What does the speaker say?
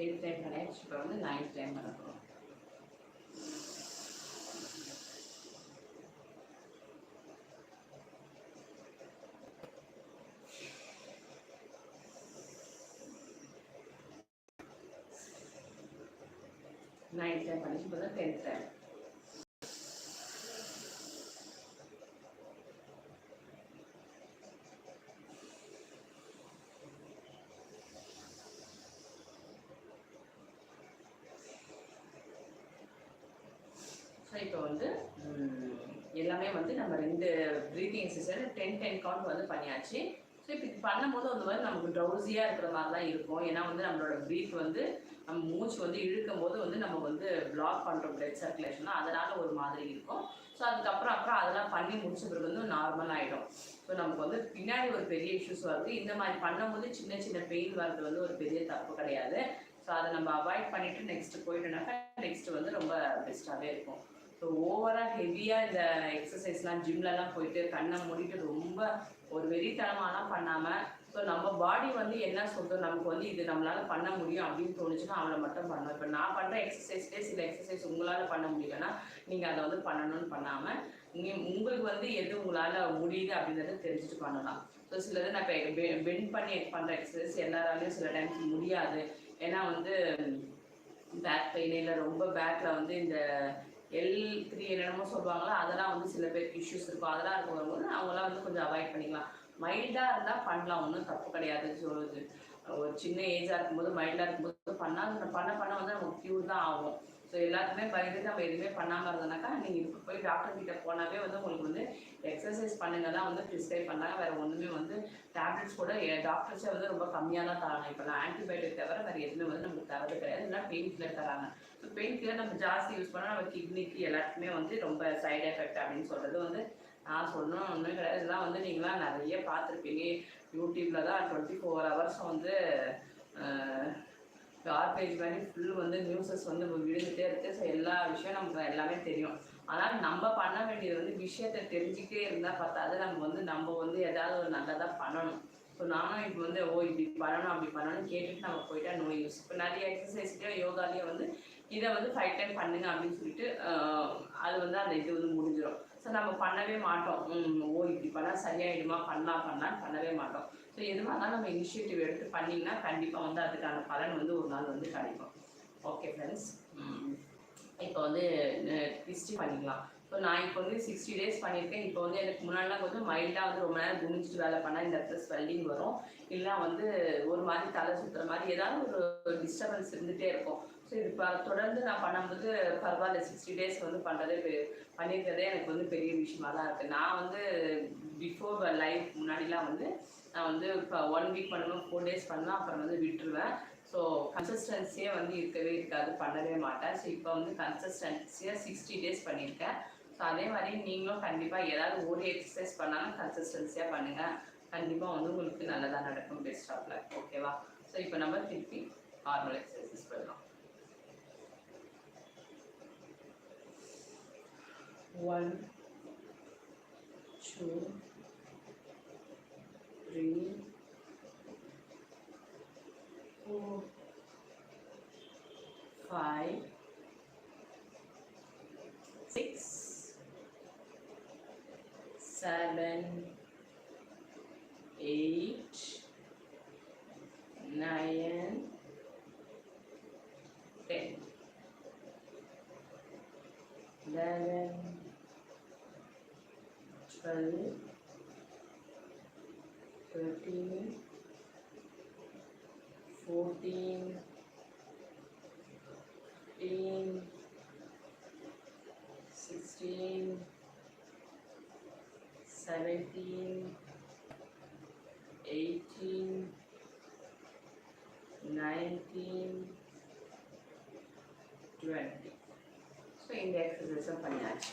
8th time பண்ணியாச்சு. இப்போ வந்து 9th டைம் பண்ண போகிறோம். நைன்த் டைம் பண்ணிச்சு, இப்போ தான் 10th டைம். ஸோ இப்போ வந்து எல்லாமே வந்து நம்ம 2 ப்ரீத்திங் எக்ஸசைஸ் 10 கவுண்ட் வந்து பண்ணியாச்சு. ஸோ இப்போ இது பண்ணும்போது அந்த மாதிரி நமக்கு ட்ரௌசியாக இருக்கிற மாதிரி தான் இருக்கும். ஏன்னா வந்து நம்மளோட ப்ரீத் வந்து நம்ம மூச்சு வந்து இழுக்கும் போது வந்து நம்ம வந்து பிளாக் பண்ணுறோம் பிளட் சர்க்குலேஷன், அதனால் ஒரு மாதிரி இருக்கும். ஸோ அதுக்கப்புறம் அதெல்லாம் பண்ணி முடிச்ச பிறகு வந்து நார்மல் ஆகிடும். ஸோ நமக்கு வந்து பின்னாடி ஒரு பெரிய இஷ்யூஸ் வருது. இந்த மாதிரி பண்ணும்போது சின்ன சின்ன பெயின் வர்றது வந்து ஒரு பெரிய தப்பு கிடையாது. ஸோ அதை நம்ம அவாய்ட் பண்ணிவிட்டு நெக்ஸ்ட்டு போயிட்டோம்னாக்கா நெக்ஸ்ட்டு வந்து ரொம்ப பெஸ்ட்டாகவே இருக்கும். ஸோ ஓவராக ஹெவியாக இந்த எக்ஸசைஸ்லாம் ஜிம்லலாம் போயிட்டு கண்ணை மூடிட்டு ரொம்ப ஒரு வெறித்தனமாலாம் பண்ணாமல், ஸோ நம்ம பாடி வந்து என்ன சொல்கிறோம், நமக்கு வந்து இது நம்மளால் பண்ண முடியும் அப்படின்னு தோணுச்சுன்னா அவளை மட்டும் பண்ணணும். இப்போ நான் பண்ணுற எக்ஸசைஸ்லேயே சில எக்ஸசைஸ் உங்களால் பண்ண முடியலன்னா நீங்கள் அதை வந்து பண்ணணும்னு பண்ணாமல் உங்களுக்கு வந்து எது உங்களால் முடியுது அப்படின்றத தெரிஞ்சுட்டு பண்ணலாம். ஸோ சிலது நான் இப்போ பெண்ட் பண்ணி பண்ணுற எக்ஸசைஸ் எல்லாராலையும் சில டைம்ஸ் முடியாது. ஏன்னா வந்து பேக் பெயின் இல்லை ரொம்ப பேக்கில் வந்து இந்த L3 என்னென்னமோ சொல்லுவாங்களா, அதெல்லாம் வந்து சில பேருக்கு இஷ்யூஸ் இருக்கும். அதெல்லாம் இருக்கும்போது அவங்களாம் வந்து கொஞ்சம் அவாய்ட் பண்ணிக்கலாம். மைல்டாக இருந்தால் பண்ணலாம், ஒன்றும் தப்பு கிடையாது. சொல்லுது ஒரு சின்ன ஏஜாக இருக்கும்போது மைல்டாக இருக்கும்போது பண்ணால் பண்ண வந்து நமக்கு க்யூர் தான் ஆகும். ஸோ எல்லாத்துக்குமே பயந்து நம்ம எதுவுமே பண்ணாமல் இருந்தோம்னாக்கா நீங்கள் இப்போ போய் டாக்டர் கிட்ட போனாவே வந்து உங்களுக்கு வந்து எக்ஸசைஸ் பண்ணுங்க தான் வந்து ப்ரிஸ்கிரைப் பண்ணாங்க. வேறு ஒன்றுமே வந்து டேப்லெட்ஸ் கூட டாக்டர்ஸே வந்து ரொம்ப கம்மியாக தான் தராங்க. இப்போ நான் ஆன்டிபயோட்டிக் தவிர வேறு எதுவுமே வந்து நமக்கு தரது கிடையாது. இல்லை பெயின் கில்லர் தராங்க. ஸோ பெயின் கில்லர் நம்ம ஜாஸ்தி யூஸ் பண்ணால் நம்ம கிட்னிக்கு எல்லாத்துக்குமே வந்து ரொம்ப சைடு எஃபெக்ட் அப்படின்னு சொல்கிறது வந்து நான் சொல்லணும் ஒன்றும் கிடையாது. இதெல்லாம் வந்து நீங்களாம் நிறைய பார்த்துருப்பீங்க. யூடியூப்பில் தான் 24 hours வந்து கார்பேஜ் மாதிரி ஃபுல் வந்து நியூஸஸ் வந்து விழுந்துகிட்டே இருக்குது. ஸோ எல்லா விஷயம் நமக்கு எல்லாமே தெரியும். ஆனால் நம்ம பண்ண வேண்டியது வந்து விஷயத்தை தெரிஞ்சுக்கிட்டே இருந்தால் பார்த்தாது. நம்ம வந்து ஏதாவது ஒரு நல்லதாக பண்ணணும். ஸோ நானும் இப்போ வந்து இப்படி பண்ணணும் அப்படி பண்ணணும்னு கேட்டுட்டு நம்ம போயிட்டா நோ யூஸ். இப்போ நிறைய எக்ஸசைஸ்லேயோ யோகாலேயோ வந்து இதை வந்து 5 டைம் பண்ணுங்க அப்படின்னு சொல்லிட்டு அது வந்து அந்த இது வந்து முடிஞ்சிடும். ஸோ நம்ம பண்ணவே மாட்டோம். இப்படி பண்ணால் சரியாயிடுமா, பண்ணலான்னு பண்ணவே மாட்டோம். ஸோ எதுவாக இருந்தாலும் நம்ம இனிஷியேட்டிவ் எடுத்து பண்ணிங்கன்னா கண்டிப்பாக வந்து அதுக்கான பலன் வந்து ஒரு நாள் வந்து கிடைக்கும். ஓகே ஃப்ரெண்ட்ஸ், இப்போ வந்து ஹிஸ்ட்ரி பண்ணிக்கலாம். ஸோ நான் இப்போ வந்து 60 days பண்ணியிருக்கேன். இப்போ வந்து எனக்கு முன்னாடிலாம் கொஞ்சம் மைல்டாக வந்து ரொம்ப நேரம் குனிஞ்சிட்டு வேலை பண்ணால் இந்த இடத்துல ஸ்வெல்லிங் வரும். இல்லை வந்து ஒரு மாதிரி தலை சுற்றுற மாதிரி ஏதாவது ஒரு டிஸ்டர்பன்ஸ் இருந்துகிட்டே இருக்கும். ஸோ இது தொடர்ந்து நான் பண்ணும்போது பரவாயில்ல, 60 days வந்து பண்ணியிருக்கிறதே எனக்கு வந்து பெரிய விஷயமா தான் இருக்குது. நான் வந்து பிஃபோர் லைஃப் முன்னாடிலாம் வந்து நான் வந்து இப்போ 1 week பண்ணுவேன், 4 days பண்ணுவேன், அப்புறம் வந்து விட்டுருவேன். ஸோ கன்சிஸ்டன்சியே வந்து இருக்கவே இருக்காது, பண்ணவே மாட்டேன். ஸோ இப்போ வந்து கன்சிஸ்டன்சியாக 60 days பண்ணியிருக்கேன். ஸோ அதே மாதிரி நீங்களும் கண்டிப்பாக ஏதாவது ஒரு எக்ஸசைஸ் பண்ணாலும் கன்சிஸ்டன்சியாக பண்ணுங்கள். கண்டிப்பாக வந்து உங்களுக்கு நல்லதாக நடக்கும். Best of luck. ஓகேவா? ஸோ இப்போ நம்ம திருப்பி நார்மல் எக்ஸசைசஸ் பண்ணலாம். 1 2 3 4 5 6 7 8 9 10 11 12 13 14 15 16 17 18 19 20. ஸோ இந்த எக்ஸசைஸும் பண்ணியாச்சு.